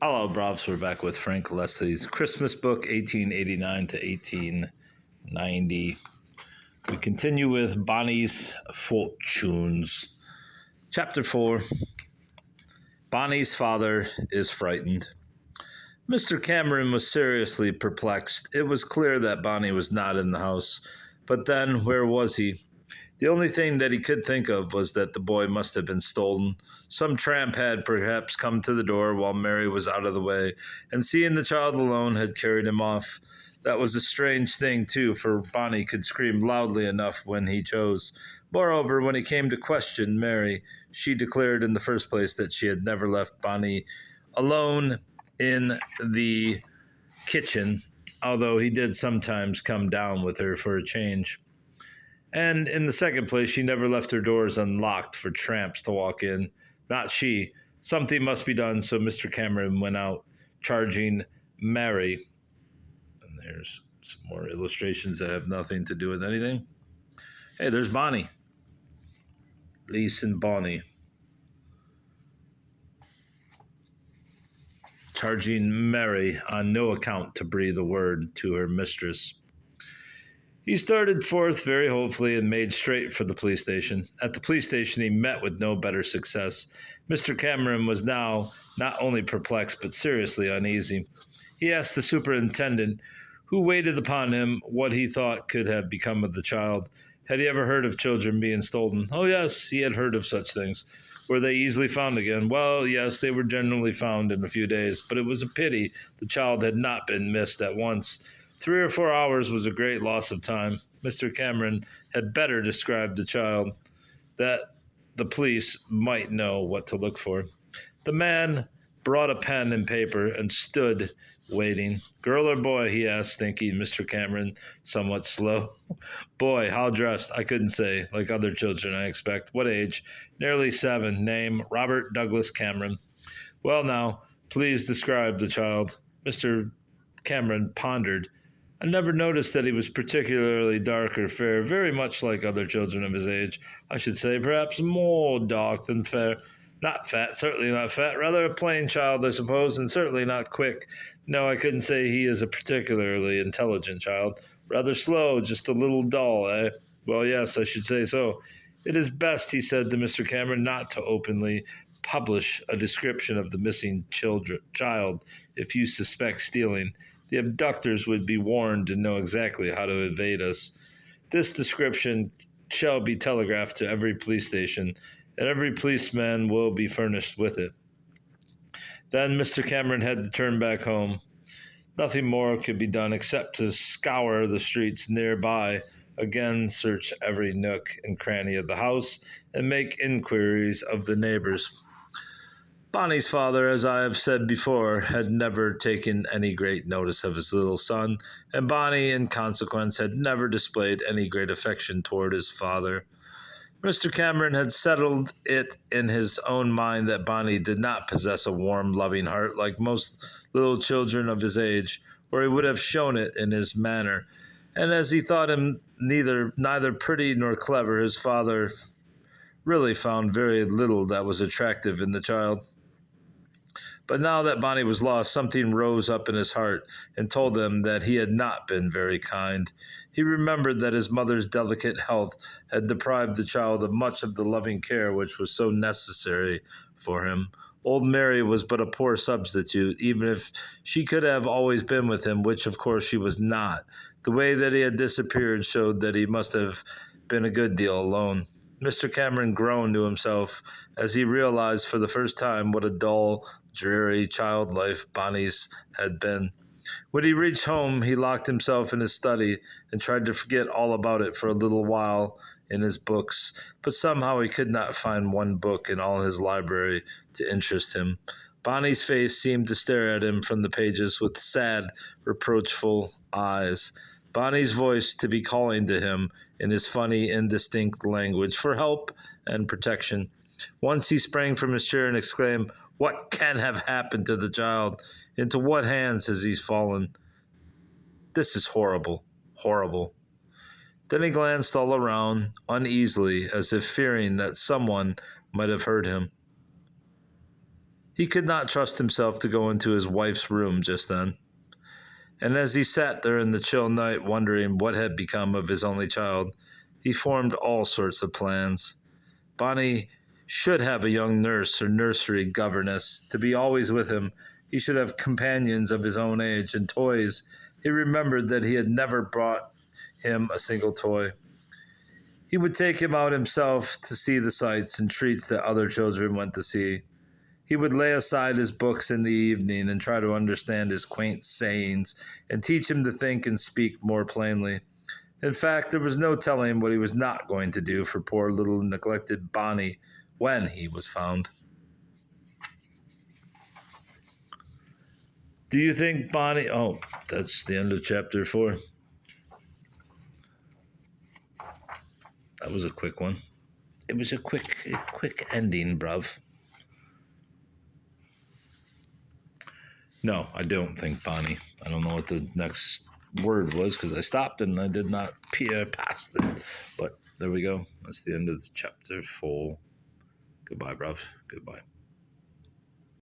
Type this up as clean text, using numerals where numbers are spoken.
Hello, Brovs. We're back with Frank Leslie's Christmas book, 1889 to 1890. We continue with Bonny's Fortunes. Chapter 4. Bonny's father is frightened. Mr. Cameron was seriously perplexed. It was clear that Bonny was not in the house. But then, where was he? The only thing that he could think of was that the boy must have been stolen. Some tramp had perhaps come to the door while Mary was out of the way, and seeing the child alone had carried him off. That was a strange thing, too, for Bonny could scream loudly enough when he chose. Moreover, when he came to question Mary, she declared in the first place that she had never left Bonny alone in the kitchen, although he did sometimes come down with her for a change. And in the second place, she never left her doors unlocked for tramps to walk in. Not she. Something must be done, so Mr. Cameron went out, charging Mary. And there's some more illustrations that have nothing to do with anything. Hey, there's Bonny. Lise and Bonny. Charging Mary on no account to breathe a word to her mistress. He started forth very hopefully and made straight for the police station. At the police station, he met with no better success. Mr. Cameron was now not only perplexed, but seriously uneasy. He asked the superintendent, who waited upon him, what he thought could have become of the child. Had he ever heard of children being stolen? Oh, yes, he had heard of such things. Were they easily found again? Well, yes, they were generally found in a few days, but it was a pity the child had not been missed at once. 3 or 4 hours was a great loss of time. Mr. Cameron had better described the child, that the police might know what to look for. The man brought a pen and paper and stood waiting. Girl or boy, he asked, thinking Mr. Cameron somewhat slow. Boy, how dressed? I couldn't say. Like other children, I expect. What age? Nearly 7. Name, Robert Douglas Cameron. Well now, please describe the child. Mr. Cameron pondered. I never noticed that he was particularly dark or fair, very much like other children of his age. I should say perhaps more dark than fair. Not fat, certainly not fat. Rather a plain child, I suppose, and certainly not quick. No, I couldn't say he is a particularly intelligent child. Rather slow, just a little dull, eh? Well, yes, I should say so. It is best, he said to Mr. Cameron, not to openly publish a description of the missing child if you suspect stealing. The abductors would be warned to know exactly how to evade us. This description shall be telegraphed to every police station, and every policeman will be furnished with it. Then Mr. Cameron had to turn back home. Nothing more could be done except to scour the streets nearby, again search every nook and cranny of the house, and make inquiries of the neighbors. Bonny's father, as I have said before, had never taken any great notice of his little son, and Bonny, in consequence, had never displayed any great affection toward his father. Mr. Cameron had settled it in his own mind that Bonny did not possess a warm, loving heart like most little children of his age, or he would have shown it in his manner. And as he thought him neither pretty nor clever, his father really found very little that was attractive in the child. But now that Bonny was lost, something rose up in his heart and told him that he had not been very kind. He remembered that his mother's delicate health had deprived the child of much of the loving care which was so necessary for him. Old Mary was but a poor substitute, even if she could have always been with him, which of course she was not. The way that he had disappeared showed that he must have been a good deal alone. Mr. Cameron groaned to himself as he realized for the first time what a dull, dreary child life Bonny's had been. When he reached home, he locked himself in his study and tried to forget all about it for a little while in his books, but somehow he could not find one book in all his library to interest him. Bonny's face seemed to stare at him from the pages with sad, reproachful eyes. Bonny's voice to be calling to him in his funny, indistinct language for help and protection. Once he sprang from his chair and exclaimed, "What can have happened to the child? Into what hands has he fallen? This is horrible, horrible." Then he glanced all around, uneasily, as if fearing that someone might have heard him. He could not trust himself to go into his wife's room just then. And as he sat there in the chill night, wondering what had become of his only child, he formed all sorts of plans. Bonny should have a young nurse or nursery governess to be always with him. He should have companions of his own age and toys. He remembered that he had never brought him a single toy. He would take him out himself to see the sights and treats that other children went to see. He would lay aside his books in the evening and try to understand his quaint sayings and teach him to think and speak more plainly. In fact, there was no telling what he was not going to do for poor little neglected Bonny when he was found. Do you think Bonny... Oh, that's the end of chapter 4. That was a quick one. It was a quick ending, bruv. No, I don't think Bonny. I don't know what the next word was because I stopped and I did not peer past it. But there we go. That's the end of chapter 4. Goodbye, bruv. Goodbye.